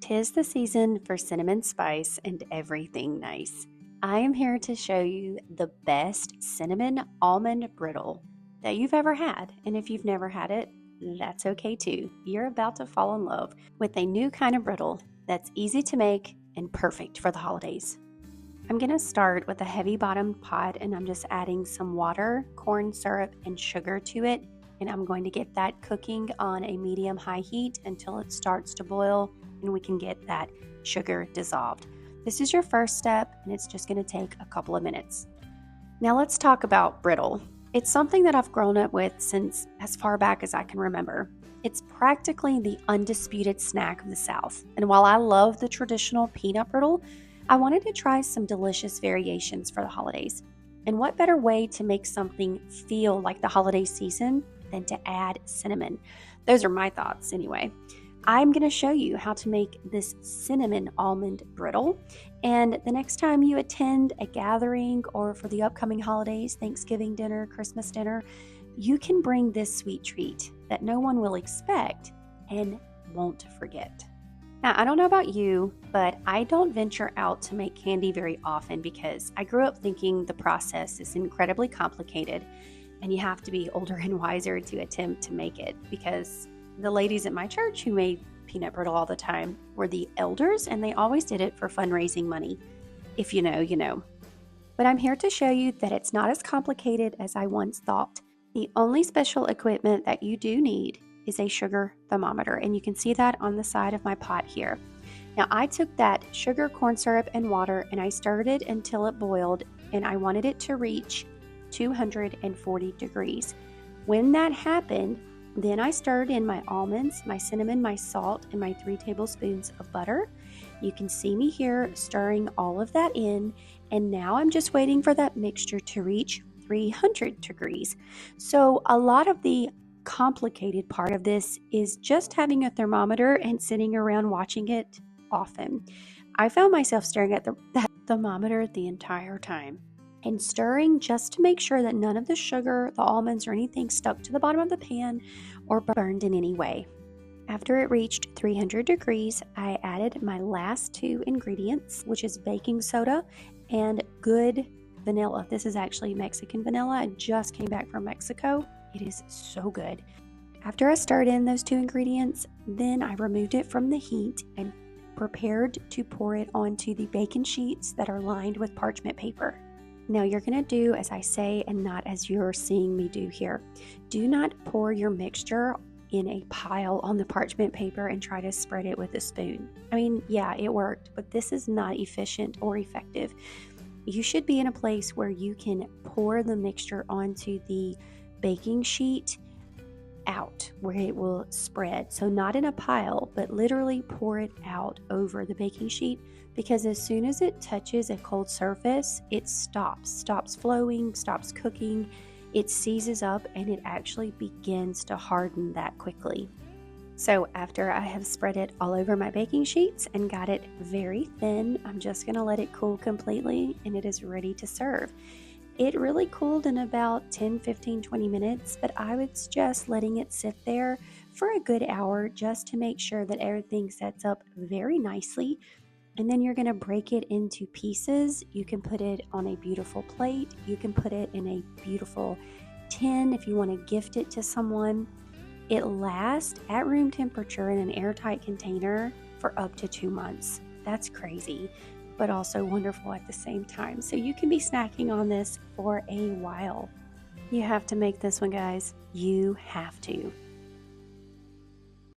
'Tis the season for cinnamon spice and everything nice. I am here to show you the best cinnamon almond brittle that you've ever had. And if you've never had it, that's okay too. You're about to fall in love with a new kind of brittle that's easy to make and perfect for the holidays. I'm going to start with a heavy bottomed pot and I'm just adding some water, corn syrup, and sugar to it. And I'm going to get that cooking on a medium high heat until it starts to boil and we can get that sugar dissolved. This is your first step and it's just going to take a couple of minutes. Now let's talk about brittle. It's something that I've grown up with since as far back as I can remember. It's practically the undisputed snack of the South. And while I love the traditional peanut brittle, I wanted to try some delicious variations for the holidays. And what better way to make something feel like the holiday season than to add cinnamon? Those are my thoughts anyway. I'm going to show you how to make this cinnamon almond brittle. And the next time you attend a gathering or for the upcoming holidays, Thanksgiving dinner, Christmas dinner, you can bring this sweet treat that no one will expect and won't forget. Now, I don't know about you, but I don't venture out to make candy very often because I grew up thinking the process is incredibly complicated and you have to be older and wiser to attempt to make it, because the ladies at my church who made peanut brittle all the time were the elders and they always did it for fundraising money. If you know, you know. But I'm here to show you that it's not as complicated as I once thought. The only special equipment that you do need is a sugar thermometer, and you can see that on the side of my pot here. Now I took that sugar, corn syrup, and water and I stirred it until it boiled, and I wanted it to reach 240 degrees. When that happened, then I stirred in my almonds, my cinnamon, my salt, and my 3 tablespoons of butter. You can see me here stirring all of that in, and now I'm just waiting for that mixture to reach 300 degrees. So a lot of the complicated part of this is just having a thermometer and sitting around watching it often. I found myself staring at that thermometer the entire time and stirring just to make sure that none of the sugar, the almonds, or anything stuck to the bottom of the pan or burned in any way. After it reached 300 degrees, I added my last 2 ingredients, which is baking soda and good vanilla. This is actually Mexican vanilla. I just came back from Mexico. It is so good. After I stirred in those 2 ingredients, then I removed it from the heat and prepared to pour it onto the baking sheets that are lined with parchment paper. Now you're going to do as I say and not as you're seeing me do here. Do not pour your mixture in a pile on the parchment paper and try to spread it with a spoon. I mean, yeah, it worked, but this is not efficient or effective. You should be in a place where you can pour the mixture onto the baking sheet out where it will spread. So not in a pile, but literally pour it out over the baking sheet, because as soon as it touches a cold surface, it stops flowing, stops cooking, it seizes up, and it actually begins to harden that quickly. So after I have spread it all over my baking sheets and got it very thin, I'm just going to let it cool completely and it is ready to serve. It really cooled in about 10, 15, 20 minutes, but I would suggest letting it sit there for a good hour just to make sure that everything sets up very nicely. And then you're going to break it into pieces. You can put it on a beautiful plate. You can put it in a beautiful tin if you want to gift it to someone. It lasts at room temperature in an airtight container for up to 2 months. That's crazy, but also wonderful at the same time. So you can be snacking on this for a while. You have to make this one, guys. You have to.